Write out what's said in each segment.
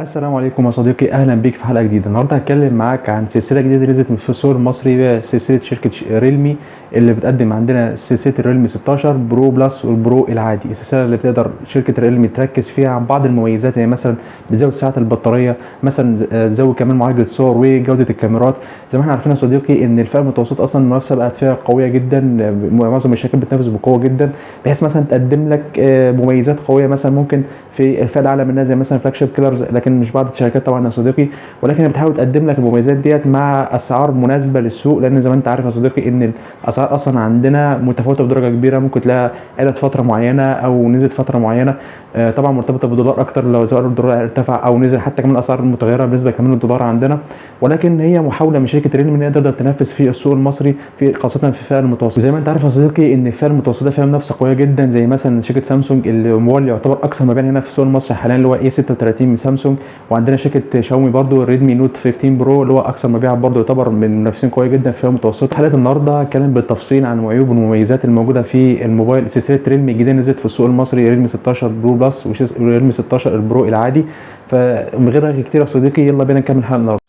السلام عليكم يا صديقي، اهلا بيك في حلقه جديده. النهارده هتكلم معاك عن سلسله جديده نزلت في السوق المصري، وهي سلسله شركه ريلمي اللي بتقدم عندنا سلسله الريلمي 16 برو بلس والبرو العادي. السلسله اللي بتقدر شركه ريلمي تركز فيها عن بعض المميزات، يعني مثلا بتزود ساعه البطاريه، مثلا تزود كمان معالجه صور وجوده الكاميرات. زي ما احنا عارفين يا صديقي ان الفئه المتوسطه اصلا المنافسه بقت فيها قويه جدا، معظم الشركات بتنافس بقوه جدا، بحيث مثلا تقدم لك مميزات قويه مثلا ممكن في الفئه الاعلى منها زي مثلا فلاج شيب كيلرز، لكن مش بعض الشركات طبعا يا صديقي، ولكن بتحاول تقدم لك المميزات ديت مع اسعار مناسبه للسوق، لان زي ما انت عارف يا صديقي ان الاسعار اصلا عندنا متفاوته بدرجه كبيره، ممكن تلاقيها قلت فتره معينه او نزلت فتره معينه. طبعا مرتبطه بالدولار اكتر، لو سعر الدولار ارتفع او نزل حتى كمان الاسعار متغيره بالنسبه كمان للدولار عندنا. ولكن هي محاوله من شركه ريلمي ان هي تقدر تنافس في السوق المصري في خاصه في الفئه المتوسطه. زي ما انت عارف يا صديقي ان الفئه المتوسطه فيها منافسه قويه جدا، زي مثلا شركه سامسونج الموبايل اللي يعتبر اكثر مبيعا هنا في السوق المصري حاليا اللي هو اي 36 من سامسونج، وعندنا شركه شاومي برضو الريدمي نوت 15 برو اللي هو اكثر مبيعا برضو يعتبر من منافسين قويه جدا في الفئه المتوسطه. حلقه النهارده هتكلم بالتفصيل عن عيوب والمميزات الموجوده في الموبايل سلسله ريلمي الجديده نزلت في السوق المصري، ريلمي 16 برو بلس وريلمي 16 البرو العادي. فمن غير رغي كتير يا صديقي، يلا بينا نكمل حلقه النهارده.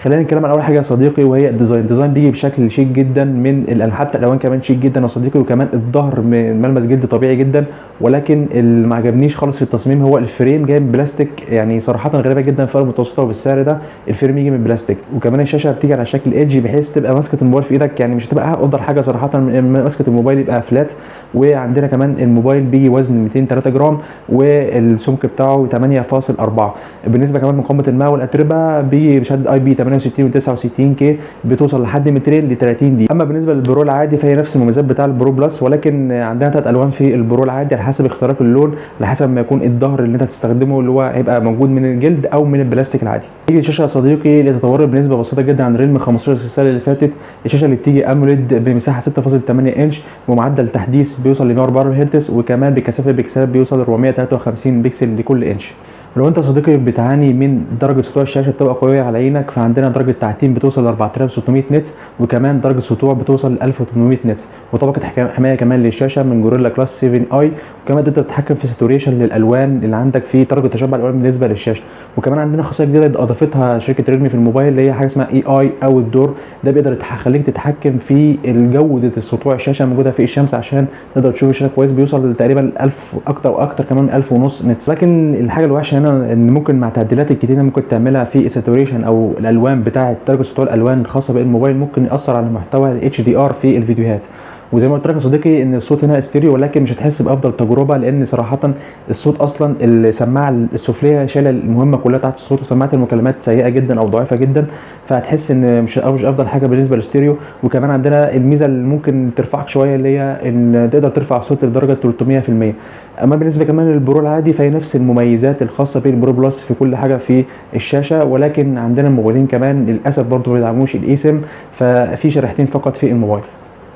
خلينا نتكلم عن اول حاجه يا صديقي، وهي الديزاين بيجي بشكل شيك جدا حتى الالوان كمان شيك جدا يا صديقي، وكمان الظهر ملمس جلد طبيعي جدا. ولكن اللي ما عجبنيش خالص في التصميم هو الفريم جاي من بلاستيك، يعني صراحه غريبه جدا في المتوسطه وبالسعر ده الفريم يجي من بلاستيك. وكمان الشاشه بتيجي على شكل ايدج بحيث تبقى ماسكه الموبايل في ايدك، يعني مش هتبقى افضل حاجه صراحه، ماسكه الموبايل يبقى فلات. وعندنا كمان الموبايل بيجي وزن 203 جرام والسمك بتاعه 8.4. بالنسبه كمان مقاومه الماء والاتربه بيجي بشهاده اي بي 68 و69 كي، بتوصل لحد مترين ل 30 دي. اما بالنسبه للبرو العادي فهي نفس المميزات بتاع البرو بلس، ولكن عندنا 3 الوان في البرو العادي على حسب اختيارك اللون، على حسب ما يكون الظهر اللي انت هتستخدمه اللي هو هيبقى موجود من الجلد او من البلاستيك العادي. تيجي الشاشه يا صديقي اللي تطورت بنسبه بسيطه جدا عن ريلمي 15 السنه اللي فاتت. الشاشه اللي بتيجي اموليد بمساحه 6.8 انش ومعدل تحديث بيوصل ل 104 هرتز، وكمان بكثافه بكسلات بيوصل ل 453 بكسل لكل انش. لو انت يا صديقي بتعاني من درجه سطوع الشاشه بتبقى قويه على عينك، فعندنا درجه تعتيم بتوصل ل 4600 نتس، وكمان درجه سطوع بتوصل ل 1800 نتس، وطبقه حمايه كمان للشاشه من جوريلا جلاس 7 اي. وكمان تقدر تتحكم في ساتوريشن للالوان اللي عندك في درجه تشبع الالوان بالنسبه للشاشه. وكمان عندنا خاصيه جديده اضافتها شركه ريلمي في الموبايل اللي هي حاجه اسمها اي اوت دور، ده بيقدر يخليك تتحكم في جوده السطوع الشاشه موجوده في الشمس عشان تقدر تشوف الشاشه كويس، بيوصل تقريبا 1000 اكتر واكتر كمان 1000 ونص نتس. لكن الحاجه الوحشه هنا ان ممكن مع التعديلات الكتيره ممكن تعملها في الساتوريشن او الالوان بتاعه درجه سطوع الالوان الخاصه بالموبايل ممكن ياثر على محتوى الاتش دي ار في الفيديوهات. وزي ما قلت لك يا صديقي ان الصوت هنا استيريو، ولكن مش هتحس بافضل تجربه، لان صراحه الصوت اصلا السماعه السفليه شايله المهمه كلها بتاعت الصوت، وسماعه المكالمات سيئه جدا او ضعيفه جدا، فهتحس ان مش افضل حاجه بالنسبه للاستيريو. وكمان عندنا الميزه اللي ممكن ترفعك شويه اللي هي ان تقدر ترفع الصوت لدرجه 300%. اما بالنسبه كمان للبرو العادي فهي نفس المميزات الخاصه بالبرو بلس في كل حاجه في الشاشه، ولكن عندنا الموبايلين كمان للاسف برضه ما بيدعموش الاي سيم، ففي شريحتين فقط في الموبايل.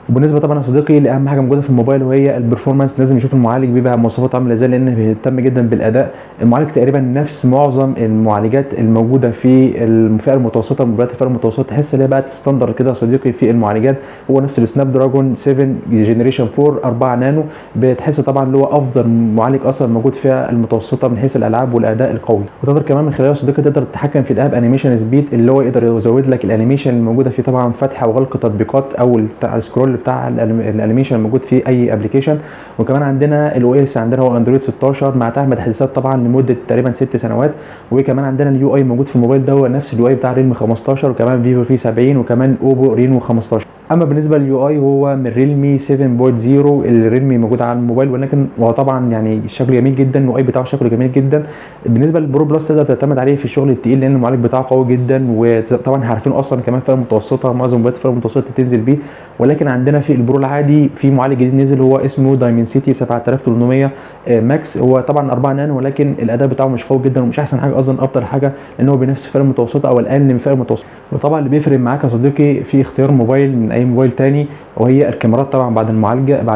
وبالنسبه طبعا يا صديقي لاهم حاجه موجوده في الموبايل وهي البرفورمانس، لازم نشوف المعالج بيبقى مواصفات عامله ازاي لان بيهتم جدا بالاداء. المعالج تقريبا نفس معظم المعالجات الموجوده في الفئه المتوسطه، موبايلات الفئه المتوسطه تحس ان هي بقت ستاندرد كده يا صديقي في المعالجات، هو نفس السناب دراجون 7 جنريشن 4 4 نانو، بتحس طبعا اللي هو افضل معالج اصلا موجود في الفئه المتوسطه من حيث الالعاب والاداء القوي. وتقدر كمان من خلاله يا صديقي تقدر تتحكم في الاب انيميشن سبيد اللي هو يقدر يزود لك الانيميشن الموجوده فيه، طبعا فتح وغلق تطبيقات او السكرول بتاع الانيميشن الموجود في اي ابلكيشن. وكمان عندنا الاو اس عندنا هو اندرويد 16 مع دعم تحديثات طبعا لمده تقريبا 6 سنوات. وكمان عندنا اليو اي موجود في الموبايل ده هو نفس اليو اي بتاع ريلمي 15 وكمان فيفو في 70 وكمان اوبو رينو 15. اما بالنسبه لليو اي هو من ريلمي 7.0 اللي ريلمي موجود على الموبايل، ولكن هو طبعا يعني شكله جميل جدا، اليو اي بتاعه شكله جميل جدا. بالنسبه للبرو بلس تقدر تعتمد عليه في الشغل التقيل لان المعالج بتاعه قوي جدا، وطبعا عارفين اصلا كمان فئه متوسطه معظم موبايلات الفئه المتوسطه تنزل بيه. ولكن عندنا في البرو العادي في معالج جديد نزل هو اسمه دايمنسيتي 7800 ماكس، هو طبعا 4 نانو ولكن الاداء بتاعه مش قوي جدا ومش احسن حاجه، اصلا افضل حاجه لان هو بنفس الفئه المتوسطه او الاقل من الفئه المتوسطه. وطبعا اللي بيفرق معاك يا صديقي في اختيار موبايل من اي موبايل تاني وهي الكاميرات طبعا بعد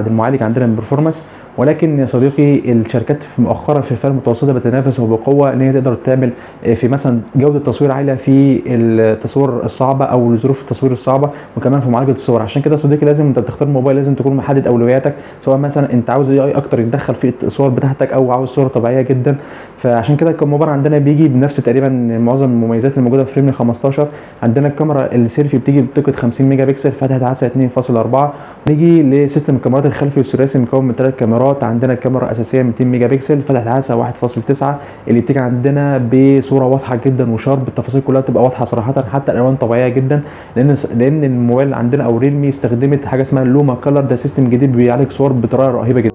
المعالج عندنا البرفورمانس. ولكن يا صديقي الشركات مؤخرا في الفئه المتوسطه بتتنافس وبقوه ان هي تقدر تعمل في مثلا جوده تصوير عاليه في التصوير الصعبه او ظروف التصوير الصعبه، وكمان في معالجه الصور. عشان كده يا صديقي لازم انت بتختار موبايل لازم تكون محدد اولوياتك، سواء مثلا انت عاوز اي اكتر يتدخل في الصور بتاعتك او عاوز صوره طبيعيه جدا. فعشان كده الموبايل عندنا بيجي بنفس تقريبا معظم المميزات الموجوده في ريلمي 15. عندنا الكاميرا السيلفي بتيجي بدقه 50 ميجا بكسل فتحه عدسه 2.4. نيجي لسيستم الكاميرات الخلفي الثلاثي مكون من 3 كاميرات. عندنا الكاميرا الاساسيه 200 ميجا بكسل فتحه عدسه 1.9 اللي بتيجي عندنا بصوره واضحه جدا وشارب، التفاصيل كلها بتبقى واضحه صراحه، حتى الالوان طبيعيه جدا، لان الموبايل عندنا او ريلمي استخدمت حاجه اسمها لوما كلر، ده سيستم جديد بيعالج صور بطريقه رهيبه جدا.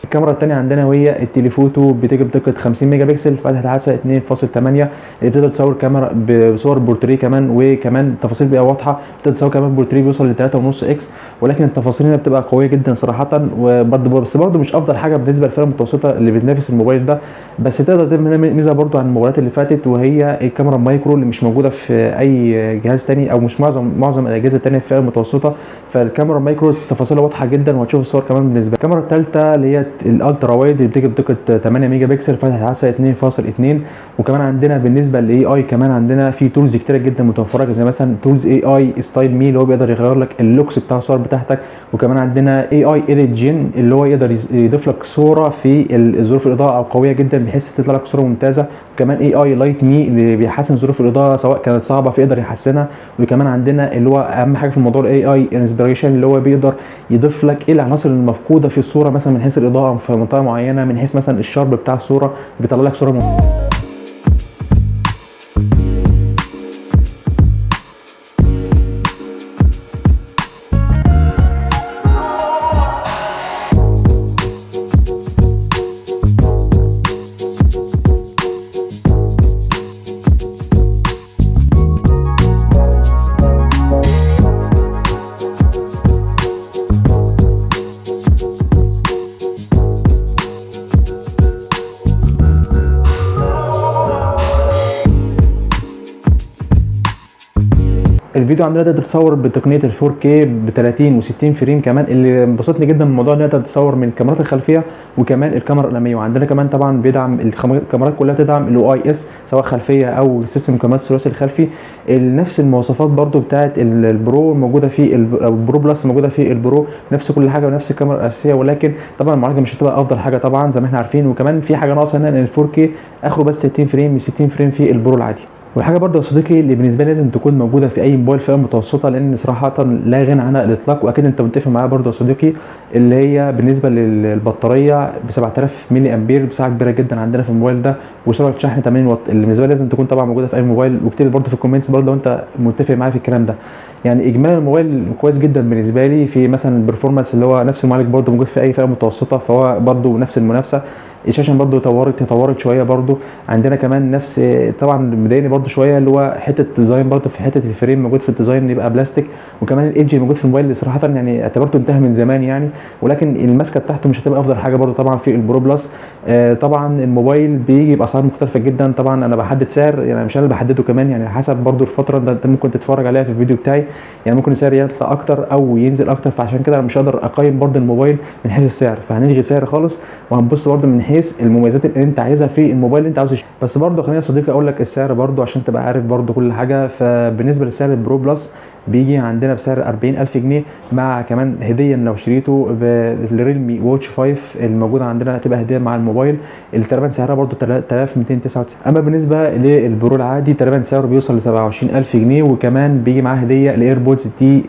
الكاميرا الثانيه عندنا وهي التليفوتو، بتيجي بدقه 50 ميجا بكسل فتحه عدسه 2.8 اللي بتقدر تصور كاميرا بصور بورتريه كمان، وكمان التفاصيل بتبقى واضحه، بتقدر تصور كمان بورتريه بيوصل ل 3.5 اكس، ولكن التفاصيل هنا بتبقى قويه جدا صراحه. وبرده بس برده مش افضل حاجه بالنسبه للفئه المتوسطه اللي بتنافس الموبايل ده، بس تقدر تعمل ميزه برده عن الموبايلات اللي فاتت، وهي الكاميرا المايكرو اللي مش موجوده في اي جهاز ثاني، او مش معظم الاجهزه الثانيه في الفئه المتوسطه. فالكاميرا المايكرو تفاصيلها واضحه جدا وهتشوف الصور كمان. بالنسبه الكاميرا الثالثه اللي هي الالترا وايد اللي بتيجي بدقه 8 ميجا بكسل فتحه عدسه 2.2. وكمان عندنا بالنسبه للاي اي كمان عندنا في تولز كتيره جدا متوفره، زي مثلا تولز اي اي ستايل مي اللي هو بيقدر يغير لك اللوكس بتاع الصور بتاعتك، وكمان عندنا اي اي ايديت جين اللي هو يقدر يضيف لك صوره في ظروف الاضاءه القويه جدا بحيث تطلع لك صوره ممتازه، وكمان اي اي لايت مي اللي بيحسن ظروف الاضاءه سواء كانت صعبه فيقدر يحسنها. وكمان عندنا اللي هو اهم حاجه في الموضوع الاي اي انسبيريشن اللي هو بيقدر يضيف لك ايه العناصر المفقوده في الصوره، مثلا من حيث الاضاءه في منطقه معينه، من حيث مثلا الشارب بتاع الصوره، بيطلع لك صوره الفيديو عندنا تقدر تصور بتقنيه ال 4K ب 30 و60 فريم كمان. اللي بسطني جدا من الموضوع ان تقدر تصور من الكاميرات الخلفيه وكمان الكاميرا الاماميه. وعندنا كمان طبعا بيدعم الكاميرات كلها بتدعم الاو اي اس سواء خلفيه او سيستم كاميرات الثلاثي الخلفي، نفس المواصفات برده بتاعه البرو موجوده في او البرو بلس موجوده في البرو، نفس كل حاجه ونفس الكاميرا الاساسيه، ولكن طبعا المعالجه مش هتبقى افضل حاجه طبعا زي ما احنا عارفين. وكمان في حاجه ناقصه هنا ان ال 4K اخره بس 30 فريم من 60 فريم في البرو العادي. والحاجه برضه يا صديقي اللي بالنسبه لي لازم تكون موجوده في اي موبايل فئه متوسطه، لان صراحه لا غنى عنها على الاطلاق، واكيد انت متفق معايا برضه يا صديقي، اللي هي بالنسبه للبطاريه ب 7000 ملي امبير، بسعه كبيره جدا عندنا في الموبايل ده، وسرعه شحن 80 واط اللي بالنسبه لي لازم تكون طبعا موجوده في اي موبايل. واكتب برضه في الكومنتس برضه لو انت متفق معايا في الكلام ده. يعني اجمالي الموبايل كويس جدا بالنسبه لي في مثلا البرفورمانس اللي هو نفس المعالج برضه موجود في اي فئه متوسطه، فهو برضه نفس المنافسه. الشاشه برضو تطورت شويه برضو. عندنا كمان نفس طبعا مضايقني برضو شويه اللي هو حته الديزاين برضو، في حته الفريم موجود في الديزاين يبقى بلاستيك، وكمان الايدج موجود في الموبايل صراحه يعني اعتبرته انتهى من زمان يعني، ولكن الماسكه بتاعته مش هتبقى افضل حاجه برضو طبعا في البرو بلس. طبعا الموبايل بيجي باسعار مختلفه جدا، طبعا انا بحدد سعر يعني مش انا اللي بحدده كمان، يعني حسب برضو الفتره ده انت ممكن تتفرج عليها في الفيديو بتاعي، يعني ممكن السعر يطلع اكتر او ينزل اكتر، فعشان كده انا مش هقدر اقيم برضو الموبايل من حيث السعر، فهنلغي سعر خالص وهنبص برضو من حيث المميزات اللي انت عايزها في الموبايل اللي انت عاوز تشتريه. بس برضو خليني يا صديقي اقول لك السعر برضو عشان تبقى عارف برضو كل حاجه. فبالنسبه لسعر البرو بلس بيجي عندنا بسعر 40000 جنيه مع كمان هديه لو اشتريته بالريلمي واتش 5 الموجوده عندنا، هتبقى هديه مع الموبايل اللي تقريبا سعرها برده 3299. اما بالنسبه للبرو العادي تقريبا سعره بيوصل ل 27000 جنيه، وكمان بيجي معاه هديه الايربودز تي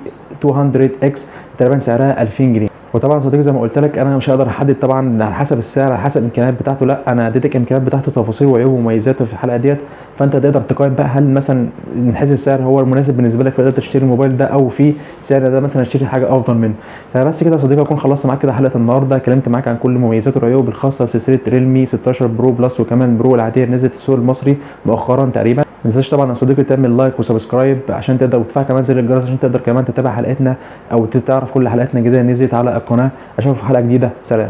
200 اكس تقريبا سعرها 2000 جنيه. وطبعا صديقي زي ما قلت لك انا مش هقدر احدد طبعا على حسب السعر على حسب الامكانيات بتاعته، لا انا اديتك الامكانيات بتاعته تفاصيل وعيوب ومميزاته في الحلقه ديت، فانت تقدر تقيم بقى هل مثلا من حيث السعر هو المناسب بالنسبه لك فتقدر تشتري الموبايل ده، او في سعر ده مثلا تشتري حاجه افضل منه. فبس كده يا صديقي اكون خلصت معاك كده حلقه النهارده، اتكلمت معاك عن كل مميزات والعيوب الخاصه بسلسله ريلمي 16 برو بلس وكمان برو العاديه اللي نزلت السوق المصري مؤخرا تقريبا. تنساش طبعا يا صديقي تعمل لايك وسبسكرايب عشان تقدر، وتفعل كمان زر الجرس عشان تقدر كمان تتابع حلقاتنا او تعرف كل حلقاتنا الجديده نزلت على القناه. اشوفك في حلقه جديده، سلام.